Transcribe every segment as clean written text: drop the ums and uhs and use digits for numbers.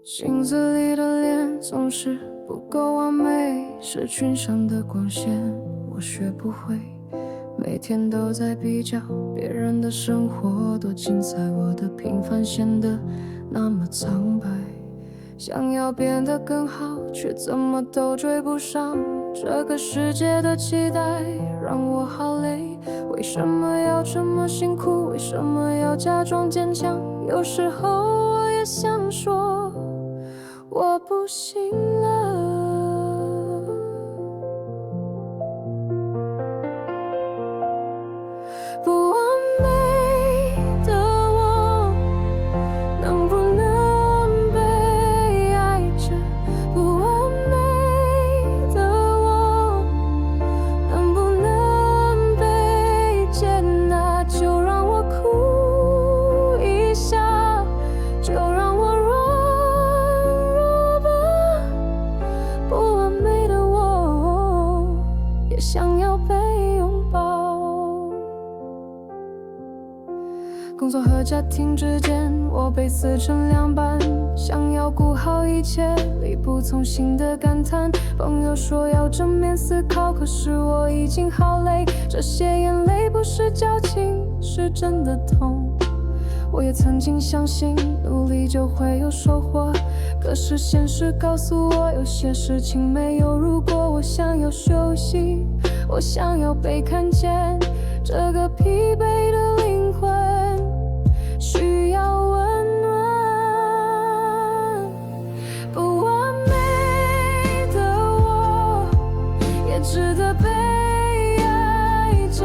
镜子里的脸总是不够完美，是群山的光线，我学不会。每天都在比较别人的生活多精彩，我的平凡显得那么苍白。想要变得更好，却怎么都追不上这个世界的期待，让我好累。为什么要这么辛苦？为什么要假装坚强？有时候我也想说，我不行了。不完美的我，能不能被爱着？不完美的我，能不能被接纳？就让我哭一下，就让我软弱吧。不完美的我，也想要被拥抱。工作和家庭之间，我被撕成两半，想要顾好一切，力不从心的感叹。朋友说要正面思考，可是我已经好累，这些眼泪不是矫情，是真的痛。我也曾经相信努力就会有收获，可是现实告诉我，有些事情没有如果。我想要休息，我想要被看见，这个疲惫的灵魂需要温暖。不完美的我，也值得被爱着。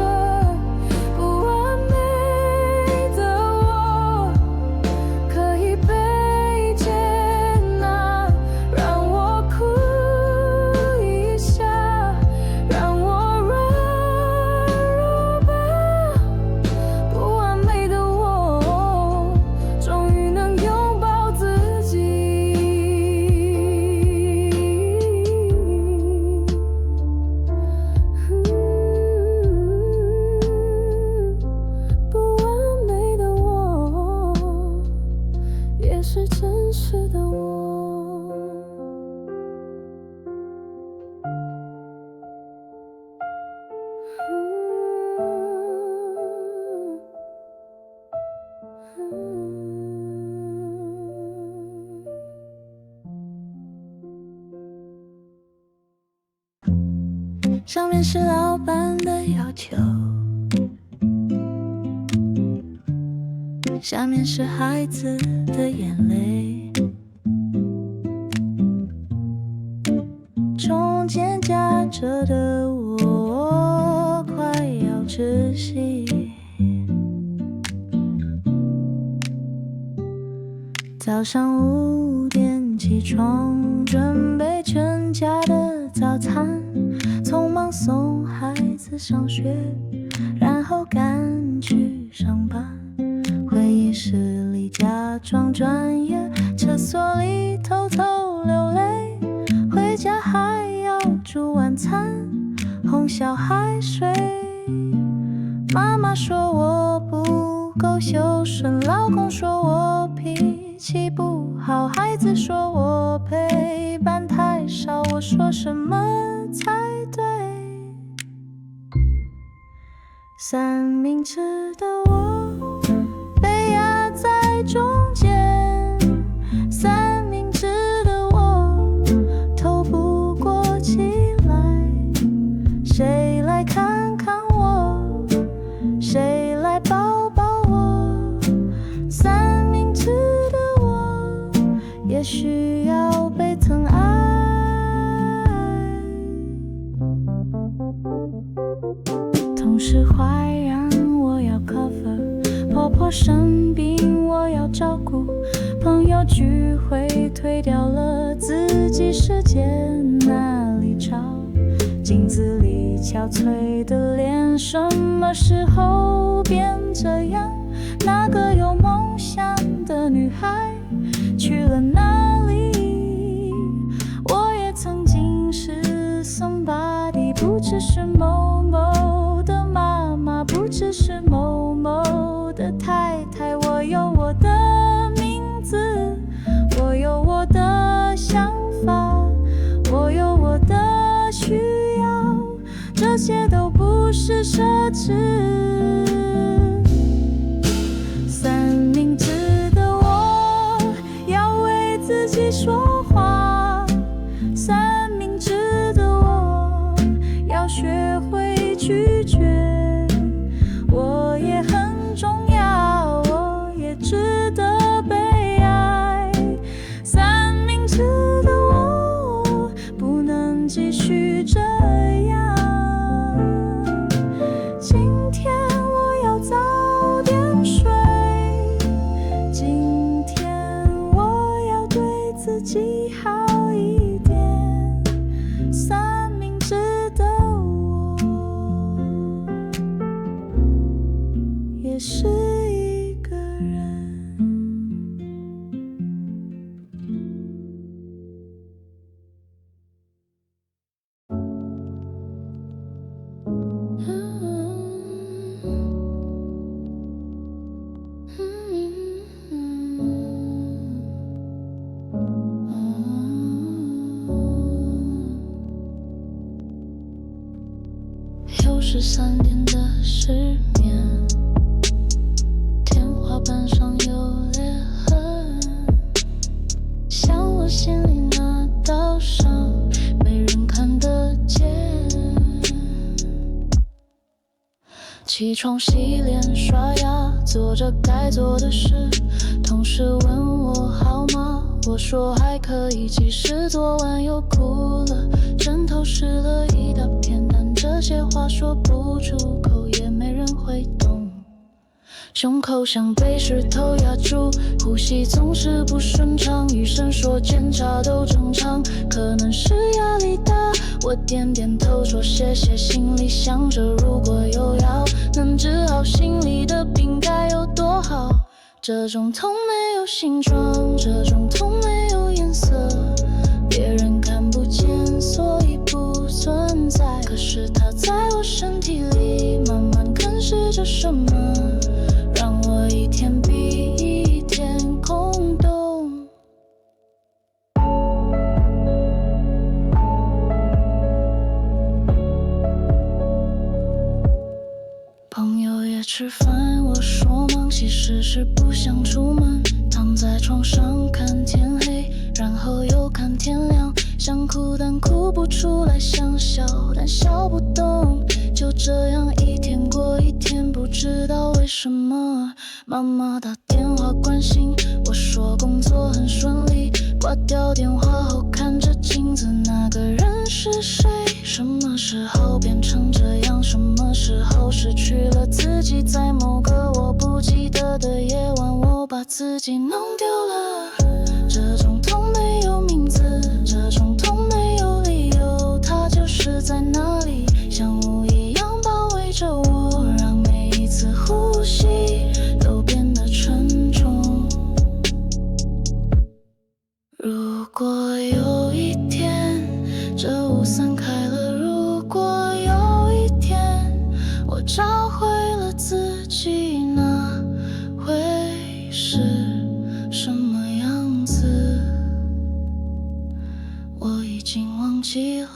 不完美的我，可以被接纳。让我哭一下，让我软弱吧。不完美的我，终于能拥抱自己。不完美的我，也是真实的我。上面是老板的要求，下面是孩子的眼泪，中间夹着的我快要窒息。早上5点起床，准备全家的早餐，匆忙送孩子上学，然后赶去上班。会议室里假装专业，厕所里偷偷流泪，回家还要煮晚餐，哄小孩睡。妈妈说我不够孝顺，老公说我脾气不好，孩子说我陪伴太少，我说什么才对？三明治的我被压在中间，三明治的我透不过气来，谁来看看我？谁来抱抱我？三明治的我也需要被疼爱。同事怀孕我要 cover， 婆婆生病我要照顾，朋友聚会推掉了，自己世界哪里找？镜子里憔悴的脸，什么时候变这样？那个有梦想的女孩去了哪里？我也曾经是 somebody， 不只是某某的妈妈，不只是某某的太太，我有我的名字，我有我的这些都不是奢侈。三明治的我要为自己说话，三明治的我要学会拒绝。我也很重要，我也值得被爱。三明治的我不能继续这样。今天我要早点睡，今天我要对自己好一点。三明治的我也是一个人。又是3点的失眠，天花板上有裂痕，像我心里那道伤，没人看得见。起床洗脸刷牙，做着该做的事，同事问我好吗，我说还可以，其实昨晚又哭了，枕头湿了一大片，但这些话说不出口，也没人会懂。胸口像被石头压住，呼吸总是不顺畅，医生说检查都正常，可能是压力大，我点点头说谢谢，心里想着如果有药能治好心里的病该有多好。这种痛没有形状，这种痛没有颜色，别人看不见所以不存在，可是它在我身体里慢慢啃食着什么，让我一天比一天空洞。朋友也吃饭，我说忙，其实是不想出门，躺在床上看天黑，然后又看天亮，想哭但哭不出来，想笑但笑不动，就这样一天过一天，不知道为什么。妈妈打电话关心，我说工作很顺利，挂掉电话后看着镜子，那个人是谁？什么时候变成这样？什么时候失去了自己？在某个我不记得的夜晚，我把自己弄丢了。这种痛没有名字，这种痛没有理由，它就是在那里，像雾一样包围着我，让每一次呼吸都变得沉重。如果有一天这雾散开了，如果有一天我找回了自己，那会是什么样子？我已经忘记了。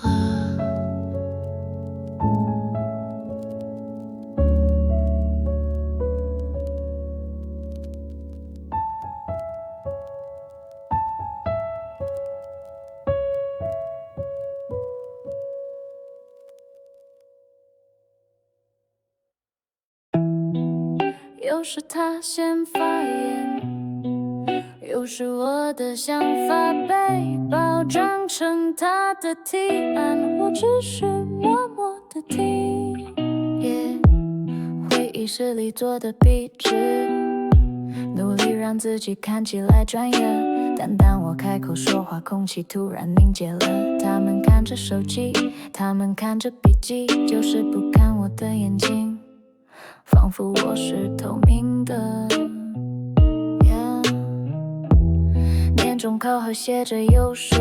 又是他先发言，又是我的想法被包装成他的提案，我只是默默的听。会议室里坐的笔直，努力让自己看起来专业，但当我开口说话，空气突然凝结了。他们看着手机，他们看着笔记，就是不看我的眼睛，仿佛我是透明的。年终考核写着右手，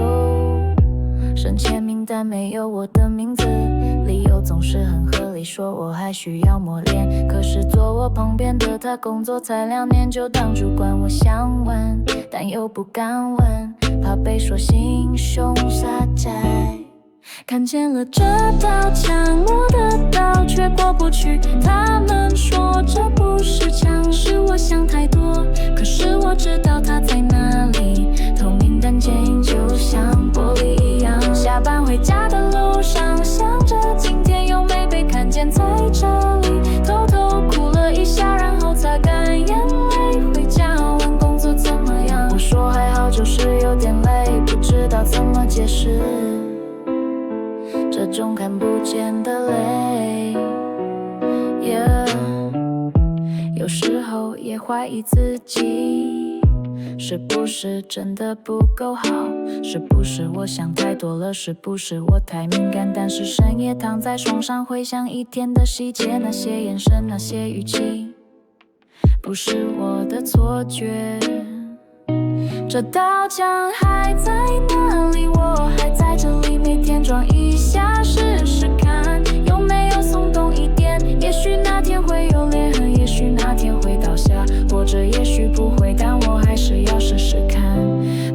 升迁名单没有我的名字，理由总是很合理，说我还需要磨练。可是坐我旁边的他，工作才2年就当主管，我想问，但又不敢问，怕被说心胸狭窄。看见了这道墙，我的道却过不去。他们说这不是墙，是我想太多。可是我知道它在哪里，透明但坚硬，就像玻璃一样。下班回家的路上，想着今天又没被看见在这里，偷偷哭了一下，然后擦干眼泪，回家问工作怎么样。我说还好，就是有点累，不知道怎么解释这种看不见的泪。有时候也怀疑自己，是不是真的不够好？是不是我想太多了？是不是我太敏感？但是深夜躺在床上，回想一天的细节，那些眼神，那些语气，不是我的错觉。这道墙还在哪里？我还在这里，每天装一下试试看，有没有松动一点？也许那天会有裂痕，也许那天会倒下，或者也许不会，但我还是要试试看。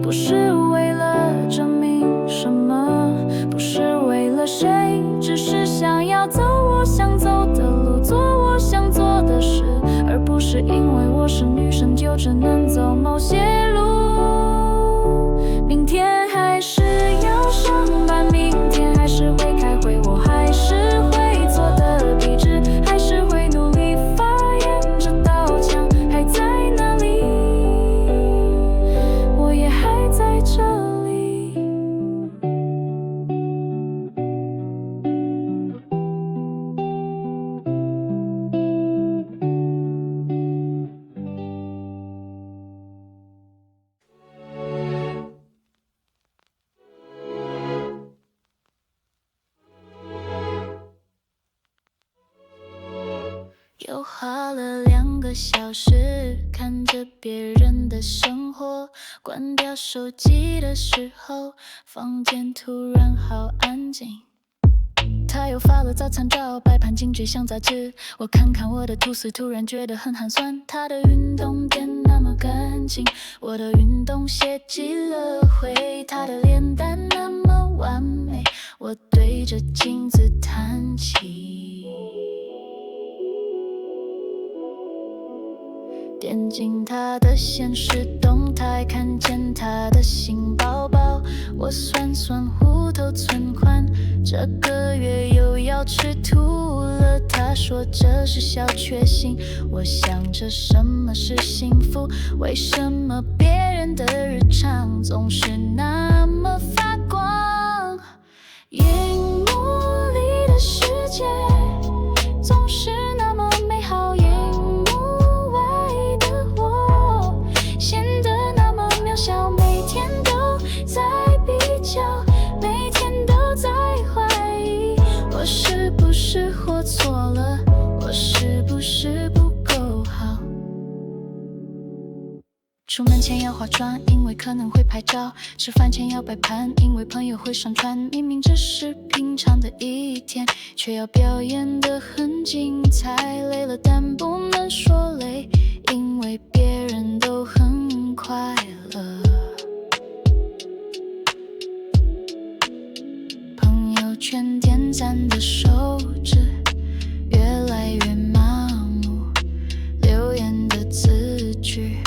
不是为了证明什么，不是为了谁，只是想要走我想走的路，做我想做的事，而不是因为我是女生就只能走某些路。明天还是要上班，明天还是会开会，我还是会做的笔直，还是会努力发言。这道墙还在哪里？我也还在这里。又花了2个小时看着别人的生活，关掉手机的时候，房间突然好安静。他又发了早餐照，摆盘精致像杂志。我看看我的吐司，突然觉得很寒酸。他的运动垫那么干净，我的运动鞋积了灰。他的脸蛋那么完美，我对着镜子叹气。点进他的现实动态，看见他的新包包，我算算户头存款，这个月又要吃土了。他说这是小确幸，我想着什么是幸福？为什么别人的日常总是那么发光？荧幕里的世界总是那么美好，荧幕外的我显得那么渺小，每天都在比较，每天都在怀疑，我是不是活错了？我是不是不够好？出门前要化妆，因为可能会拍照；吃饭前要摆盘，因为朋友会上传。明明只是平常的一天，却要表演得很精彩。累了但不能说累，因为别人都很快乐。朋友圈点赞的手指越来越麻木，留言的字句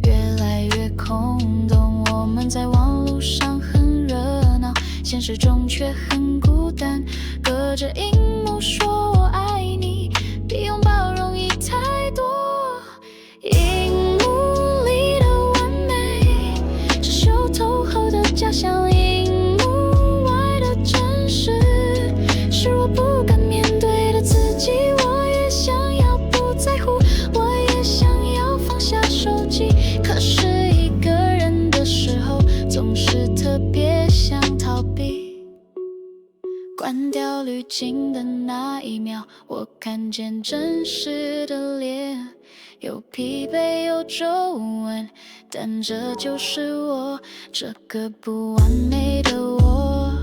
越来越空洞。我们在网络上很热闹，现实中却很孤单。隔着荧幕说我爱你，比拥抱容易太多。荧幕里的完美是修图后的假象，荧幕外的真实是我不敢面对的自己。我也想要不在乎，我也想要放下手机，可是一个人的时候总是特别想逃避。关掉滤镜的那一秒，我看见真实的脸，有疲惫有皱纹，但这就是我，这个不完美的我，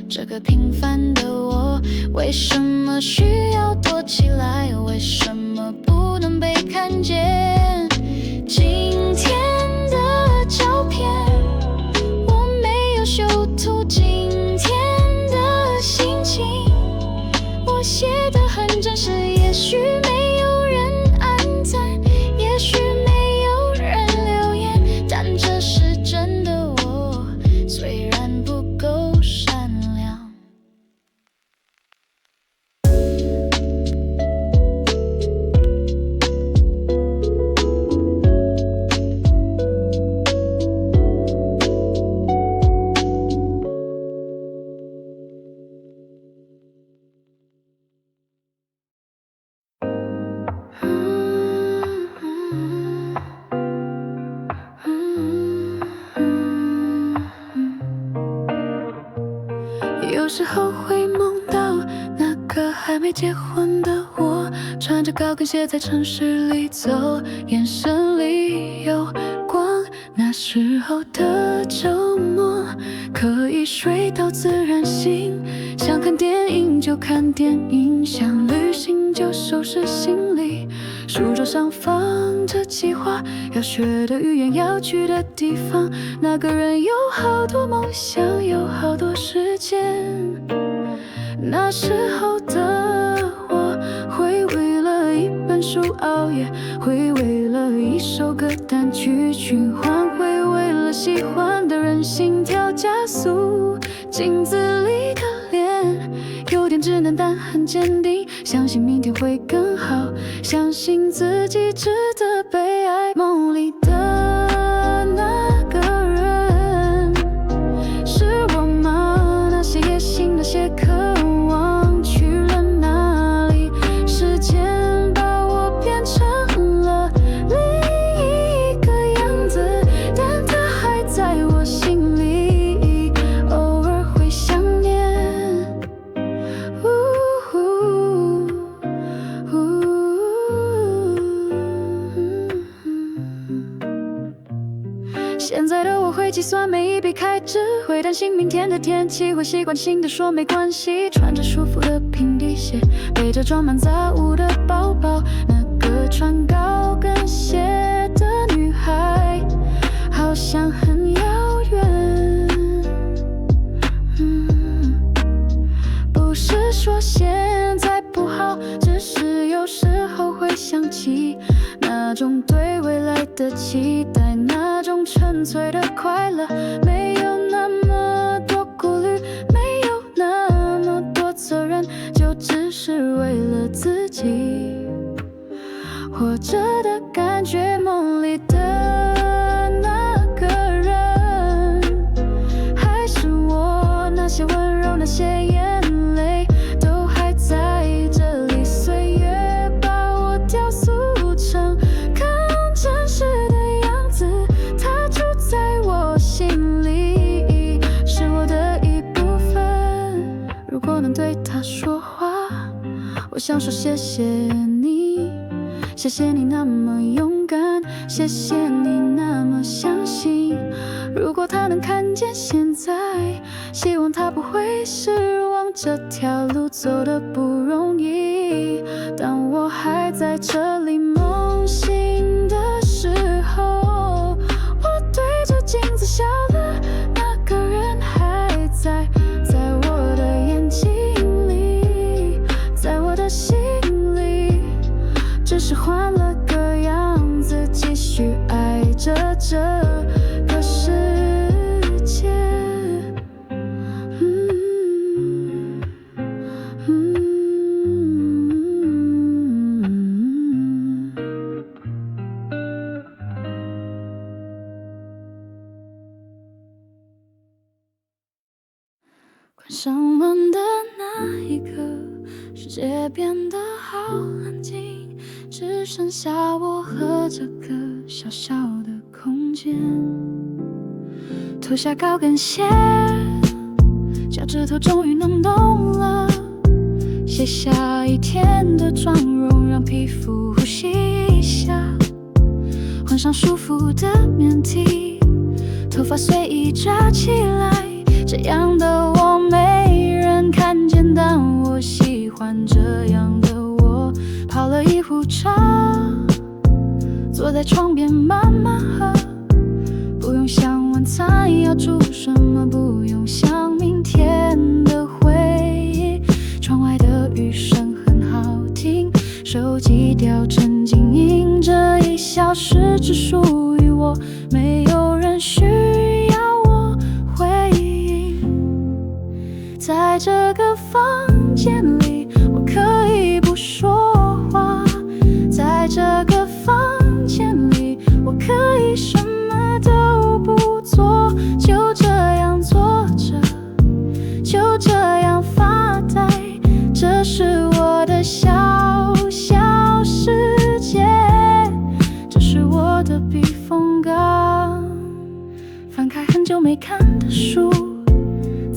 这个平凡的我。为什么需要躲起来？为什么不能被看见？今天的照片我没有修图，今天的有时候会梦到那个还没结婚的我，穿着高跟鞋在城市里走，眼神里有光。那时候的周末可以睡到自然醒，想看电影就看电影，想旅行就收拾行李。书桌上放着计划，要学的语言，要去的地方。那个人有好多梦想，有好多时间。那时候的我会为了一本书熬夜，会为了一首歌单曲循环，会为了喜欢的人心跳加速。镜子里的脸有点稚嫩，但很坚定，相信明天会更好，相信自己值得被爱。梦里的那个人是我吗？那些野心，那些渴望去了哪里？时间把我变成了另一个样子，但他还在我心里，偶尔会想念。现在的我会计算每一笔开支，会担心明天的天气，会习惯性的说没关系。穿着舒服的平底鞋，背着装满杂物的包包，那个穿高跟鞋的女孩好像很遥远。不是说现在不好，只是有时候会想起那种对未来的期待，那种纯粹的快乐，没有那么多顾虑，没有那么多责任，就只是为了自己活着的感觉。梦里的那个人还是我，那些温柔，那些眼泪都还在这里，岁月把我雕塑成更真实的样子，它住在我心里，是我的一部分。如果能对它说话，我想说谢谢你，谢谢你那么勇敢，谢谢你那么相信。如果他能看见现在，希望他不会失望，这条路走得不容易。当我还在这里梦醒的时候，我对着镜子笑了，那个人还在我的眼睛里，在我的心里，只是换了个样子，继续爱着这个世界。关上门的那一刻，世界变得好安静，只剩下我和这个小小的空间。脱下高跟鞋，脚趾头终于能动了，卸下一天的妆容，让皮肤呼吸一下，换上舒服的棉 T， 头发随意扎起来，这样的我没人看见，但我喜欢这样的我。泡了一壶茶，坐在床边慢慢喝，不用想晚餐要煮什么，不用想明天的回忆。窗外的雨声很好听，手机调成静音，这1小时只属于我，没有人需要我回应。在这个房间里，我可以不说话，在这个房间里，我可以什么都不做，就这样坐着，就这样发呆，这是我的小小世界，这是我的避风港。翻开很久没看的书，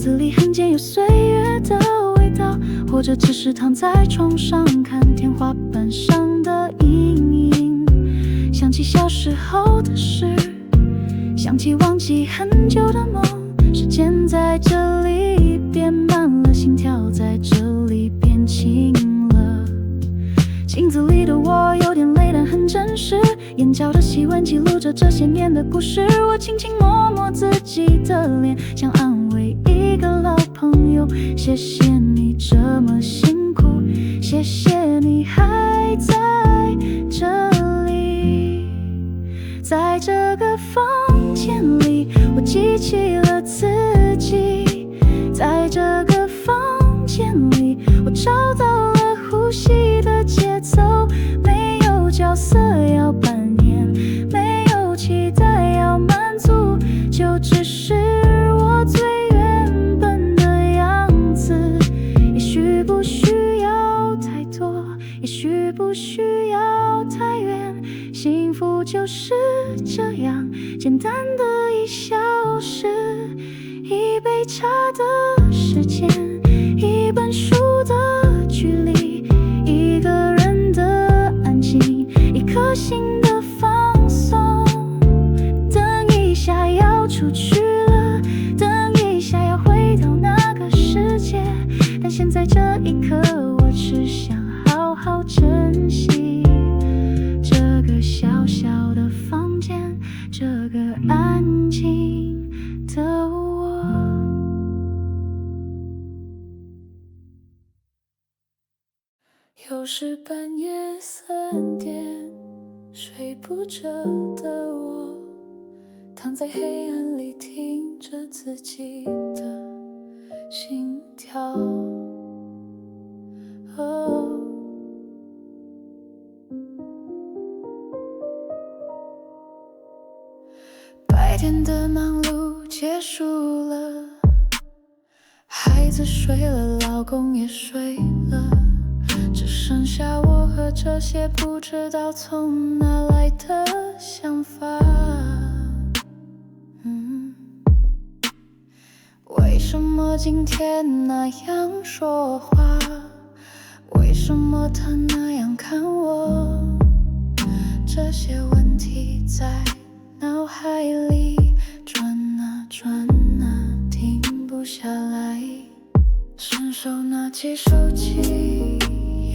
子里很见有岁月的味道，或者只是躺在床上看天花板上的阴影，想起小时候的事，想起忘记很久的梦，时间在这里变慢了，心跳在这里变轻了。镜子里的我有点累，但很真实，眼角的细纹记录着这些年的故事。我轻轻摸摸自己的脸，想安慰一个老朋友。谢谢你这么辛苦，谢谢你还在这里。在这个房间里，我记起了自己。在这个房间里，我找到了呼吸的节奏。没有角色要扮演，没有期待要满足，就只是我最原本的样子。也许不需要太多，也许不需要太远，幸福就是这样简单的一小时，一杯茶的时间，一本书的距离，一个人的安静，一颗心的放松。等一下要出去了，等一下要回到那个世界，但现在这一刻，我只想好好珍惜这个小小的房间，这个安静的我。又是半夜3点，睡不着的我，躺在黑暗里听着自己的心跳。哦，白天的忙碌结束了，孩子睡了，老公也睡了，只剩下我和这些不知道从哪来的想法。为什么今天那样说话？为什么他那样看我？这些问题在脑海里转啊转啊，停不下来。顺手拿起手机，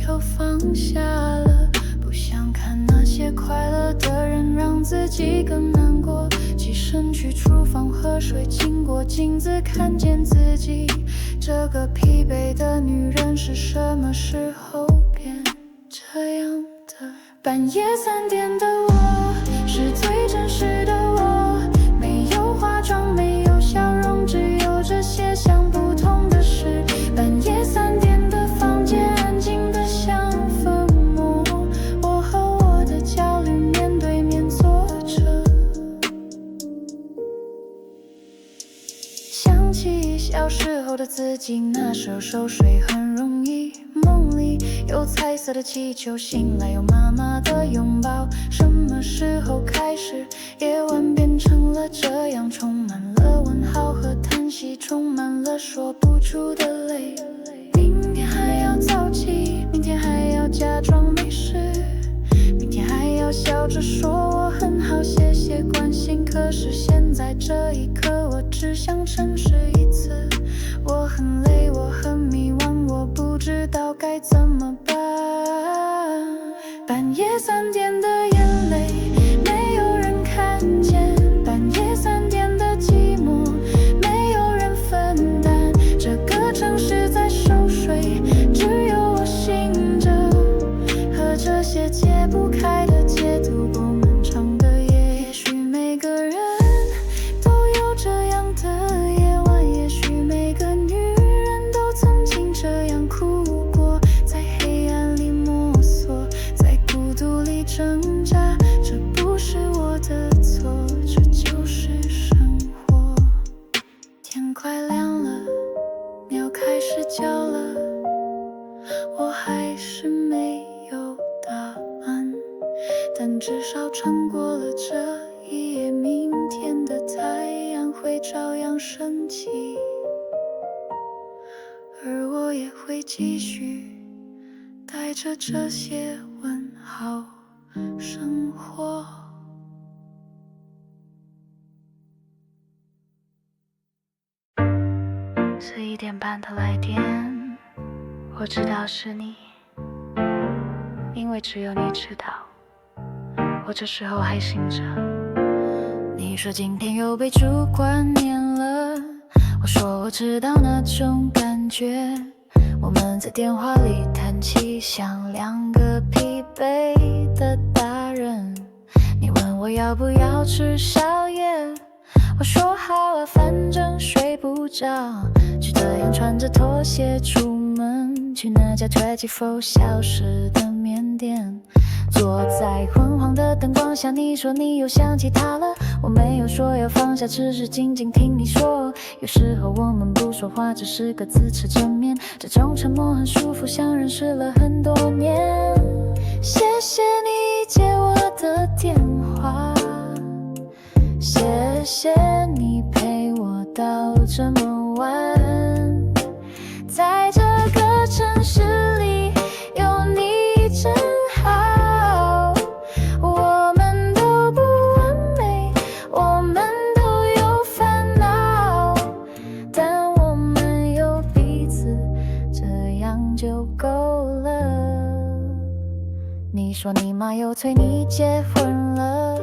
又放下了，不想看那些快乐的人让自己更难过。起身去厨房喝水，经过镜子看见自己，这个疲惫的女人是什么时候变这样的？半夜3点的我，是最真实的我，没有化妆，没有笑容，只有这些想不通的事。半夜3点的房间，安静的像坟墓，我和我的焦虑面对面坐着。想起小时候的自己，那时候熟睡很容易，梦里有彩色的气球，醒来有妈妈的拥抱。什么时候开始，夜晚变成了这样，充满了问号和叹息，充满了说不出的泪。明天还要早起，明天还要假装没事，明天还要笑着说我很好，谢谢关心。可是现在这一刻，我只想诚实一次，我很累，我很迷惘，我不知道该怎么办。半夜3点的眼泪，没有人看见，半夜3点的寂寞，没有人分担。这个城市在熟睡，只有我醒着，和这些解不开的结度过漫长的夜。也许每个人都有这样的夜晚，也许每个女人都曾经这样哭过，在黑暗里摸索，在孤独里挣扎。这不是我的错，这就是生活。天快亮了，鸟开始叫了，我还是没有答案，但至少撑过了这一夜，明天的太阳会照样升起。而我也会继续带着这些问号生活。11点半的来电，我知道是你，因为只有你知道，我这时候还醒着。你说今天又被主管念了，我说我知道那种感觉。我们在电话里叹气，像两个疲惫的大人。你问我要不要吃宵夜，我说好啊，反正睡不着，就这样穿着拖鞋出门，去那家24小时的面店。坐在昏黄的灯光下，你说你又想起他了，我没有说要放下，只是静静听你说。有时候我们不说话，只是各自吃着面，这种沉默很舒服，像认识了很多年。谢谢你接我的电话，谢谢你陪我到这么晚，在这个城市里有你真好。我们都不完美，我们都有烦恼，但我们有彼此，这样就够了。你说你妈又催你结婚了，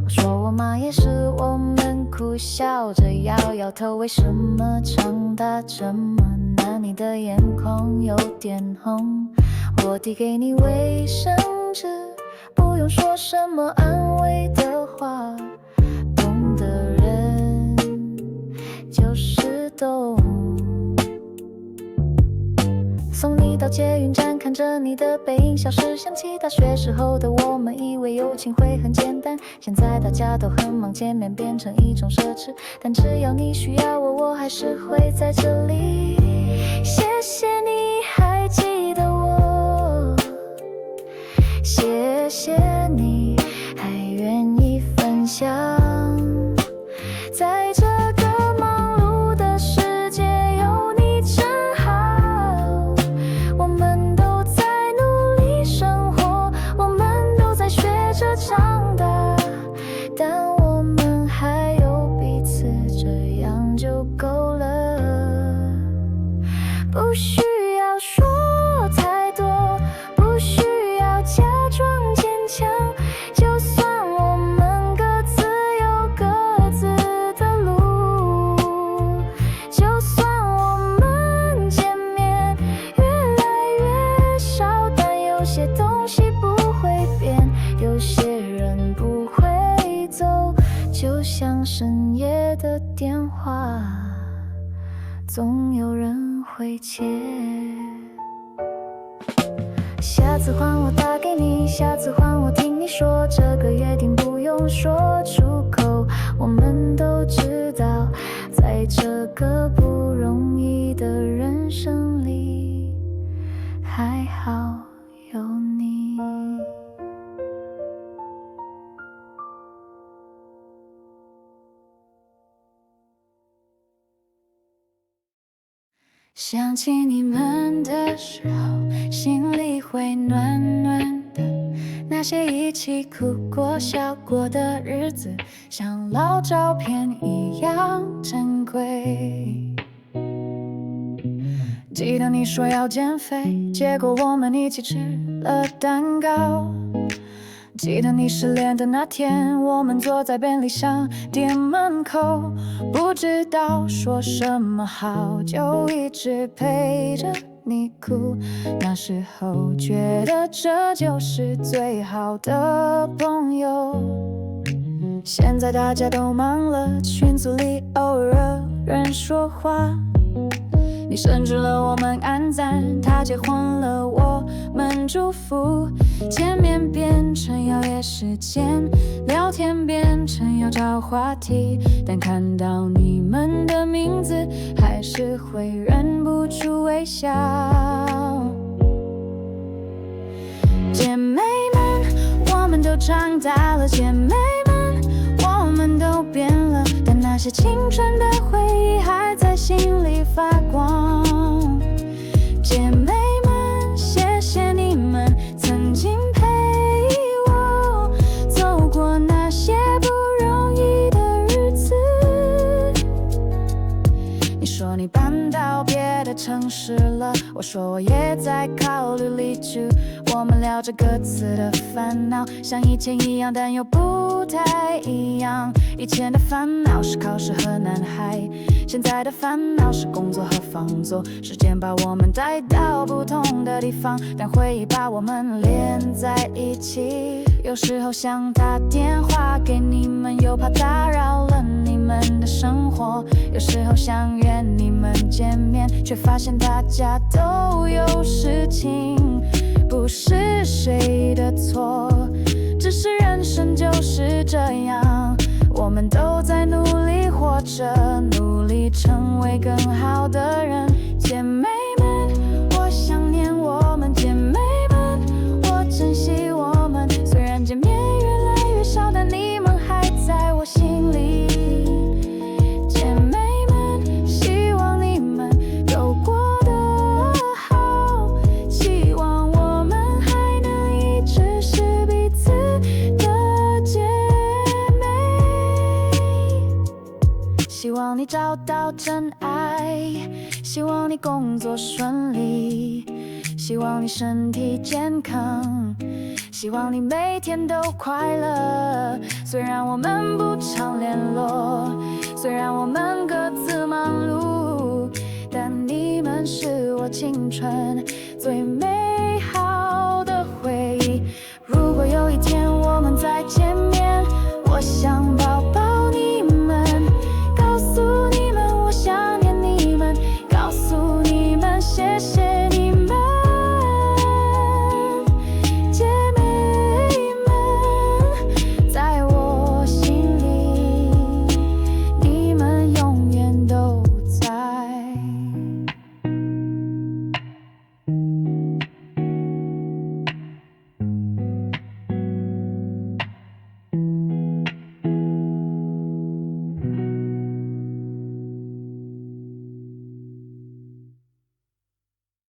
我说我妈也是，我们苦笑着摇摇头，为什么长大这么难？你的眼眶有点红，我递给你卫生纸，不用说什么安慰的话，懂的人就是懂。送你到捷运站，看着你的背影消失，想起大学时候的我们，以为友情会很简单。现在大家都很忙，见面变成一种奢侈，但只要你需要我，我还是会在这里。谢谢你还记得我，谢谢你还愿意分享，在这个忙碌的世界有你真好。我们都在努力生活，我们都在学着长大，但我们还有彼此，这样就够了。不需要说太多，不需要假装坚强，就算我们各自有各自的路，就算我们见面越来越少，但有些东西不会变，有些人不会走，就像深夜的电话，总有人会接。下次换我打给你，下次换我听你说，这个约定不用说出口，我们都知道，在这个不容易的人生里，还好有你。想起你们的时候，心里会暖暖的，那些一起哭过笑过的日子，像老照片一样珍贵。记得你说要减肥，结果我们一起吃了蛋糕。记得你失恋的那天，我们坐在便利商店门口，不知道说什么好，就一直陪着你哭。那时候觉得这就是最好的朋友。现在大家都忙了，群组里偶尔有人说话，你甚至了我们按赞，他结婚了我们祝福，见面变成要约时间，聊天变成要找话题，但看到你们的名字还是会忍不住微笑。姐妹们，我们都长大了，姐妹们，我们都变了，但那些青春的回忆还在心里发光。城市了。我说我也在考虑离去。我们聊着各自的烦恼，像以前一样，但又不太一样。以前的烦恼是考试和男孩，现在的烦恼是工作和房租。时间把我们带到不同的地方，但回忆把我们连在一起。有时候想打电话给你们，又怕打扰了你们的生活。有时候想约你们见面，却发现大家都有事情。不是谁的错，只是人生就是这样。我们都在努力活着，努力成为更好的人。姐妹们，我想念我们，姐妹们，我珍惜我们。虽然见面越来越少，但你们还在我心里。姐妹们，希望你们都过得好，希望我们还能一直是彼此的姐妹。希望你找到真爱，希望你工作顺利，希望你身体健康，希望你每天都快乐。虽然我们不常联络，虽然我们各自